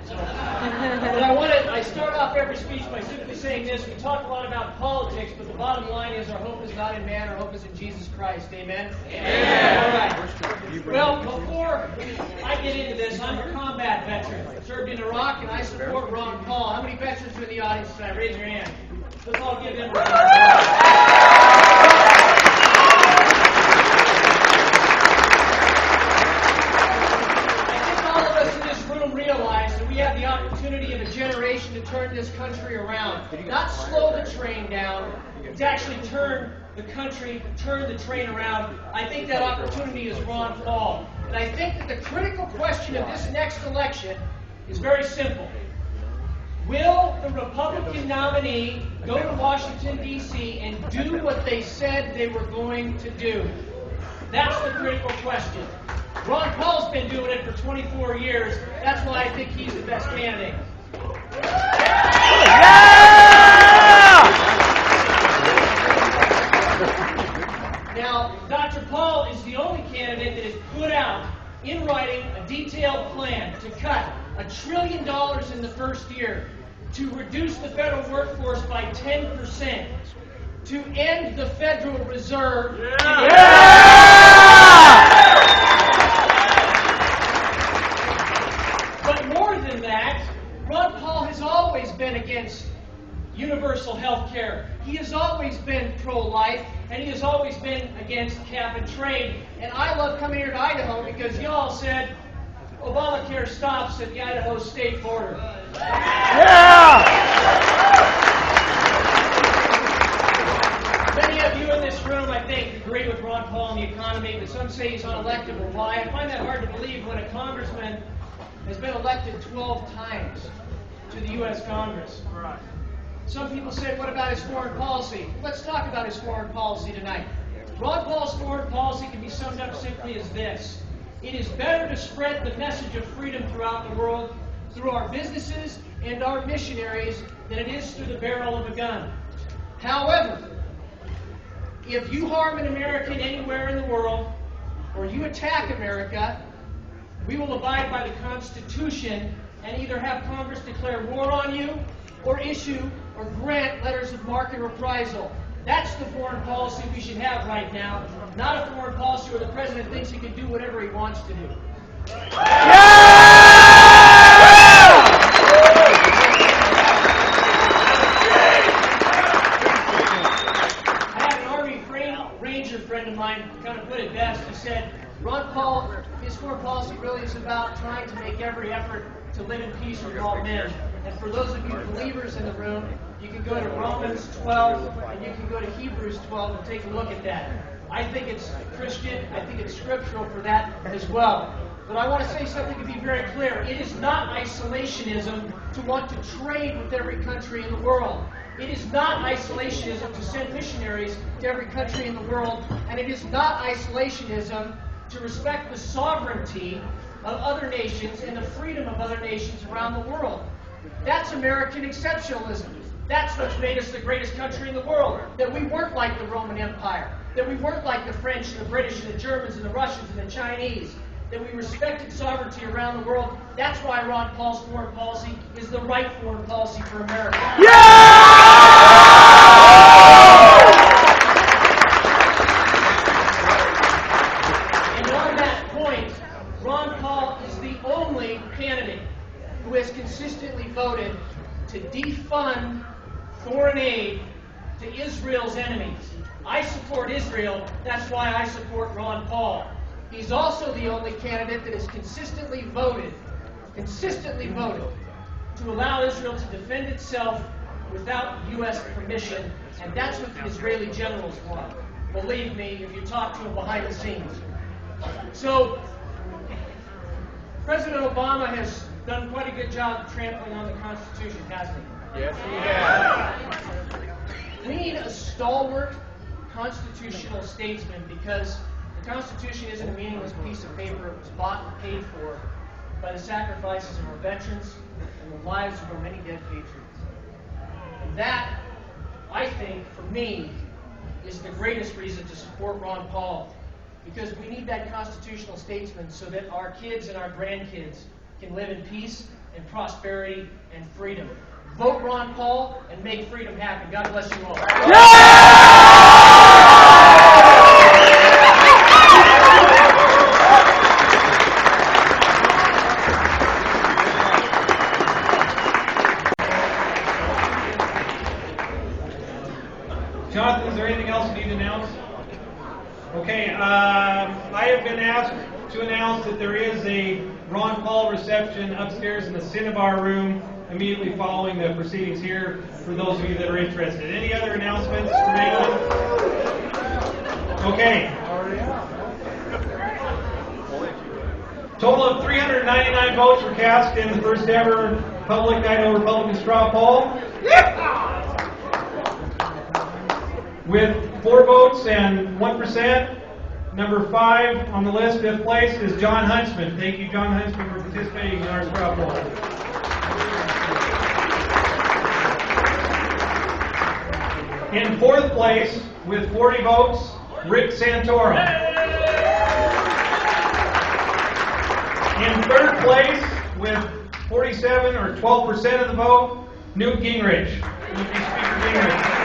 So, but I start off every speech by simply saying this. We talk a lot about politics, but the bottom line is our hope is not in man, our hope is in Jesus Christ. Amen? Amen. All right. Well, before I get into this, I'm a combat veteran. I served in Iraq, and I support Ron Paul. How many veterans are in the audience tonight? Raise your hand. Let's all give him a round. Realize that we have the opportunity of a generation to turn this country around. Not slow the train down, but to actually turn the country, turn the train around. I think that opportunity is Ron Paul. And I think that the critical question of this next election is very simple. Will the Republican nominee go to Washington, D.C. and do what they said they were going to do? That's the critical question. Ron Paul's been doing it for 24 years. That's why I think he's the best candidate. Now, Dr. Paul is the only candidate that has put out in writing a detailed plan to cut $1 trillion in the first year, to reduce the federal workforce by 10%, to end the Federal Reserve. Ron Paul has always been against universal health care. He has always been pro-life, and he has always been against cap and trade. And I love coming here to Idaho because y'all said Obamacare stops at the Idaho state border. Yeah! Many of you in this room, I think, agree with Ron Paul on the economy, but some say he's unelectable. Why? I find that hard to believe when a congressman has been elected 12 times to the U.S. Congress. Right. Some people say, what about his foreign policy? Let's talk about his foreign policy tonight. Ron Paul's foreign policy can be summed up simply as this. It is better to spread the message of freedom throughout the world through our businesses and our missionaries than it is through the barrel of a gun. However, if you harm an American anywhere in the world, or you attack America, we will abide by the Constitution and either have Congress declare war on you or issue or grant letters of marque and reprisal. That's the foreign policy we should have right now, not a foreign policy where the president thinks he can do whatever he wants to do. I had an Army Ranger friend of mine kind of put it best. He said, Ron Paul, his foreign policy really is about trying to make every effort to live in peace with all men. And for those of you believers in the room, you can go to Romans 12 and you can go to Hebrews 12 and take a look at that. I think it's Christian, I think it's scriptural for that as well. But I want to say something to be very clear. It is not isolationism to want to trade with every country in the world. It is not isolationism to send missionaries to every country in the world. And it is not isolationism to respect the sovereignty of other nations and the freedom of other nations around the world. That's American exceptionalism. That's what's made us the greatest country in the world. That we weren't like the Roman Empire. That we weren't like the French and the British and the Germans and the Russians and the Chinese. That we respected sovereignty around the world. That's why Ron Paul's foreign policy is the right foreign policy for America. And on that point, Ron Paul is the only candidate who has consistently voted to defund foreign aid to Israel's enemies. I support Israel. That's why I support Ron Paul. He's also the only candidate that has consistently voted to allow Israel to defend itself without U.S. permission, and that's what the Israeli generals want. Believe me, if you talk to them behind the scenes. So, President Obama has done quite a good job of trampling on the Constitution, hasn't he? Yes, he has. We need a stalwart constitutional statesman because the Constitution isn't a meaningless piece of paper. It was bought and paid for by the sacrifices of our veterans and the lives of our many dead patriots. And that, I think, for me, is the greatest reason to support Ron Paul. Because we need that constitutional statesman so that our kids and our grandkids can live in peace and prosperity and freedom. Vote Ron Paul and make freedom happen. God bless you all. Jonathan, is there anything else you need to announce? Okay, I have been asked to announce that there is a Ron Paul reception upstairs in the Cinnabar room immediately following the proceedings here for those of you that are interested. Any other announcements from anyone? Okay. Total of 399 votes were cast in the first ever public Idaho Republican straw poll. With 4 votes and 1%, number 5 on the list, 5th place, is John Huntsman. Thank you, John Huntsman, for participating in our straw poll. In 4th place, with 40 votes, Rick Santorum. In 3rd place, with 47 or 12% of the vote, Newt Gingrich. Deputy Speaker Gingrich.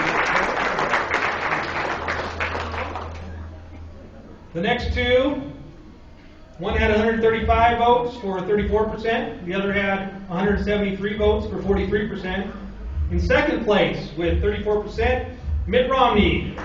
The next two, one had 135 votes for 34%, the other had 173 votes for 43%. In 2nd place, with 34%, Mitt Romney.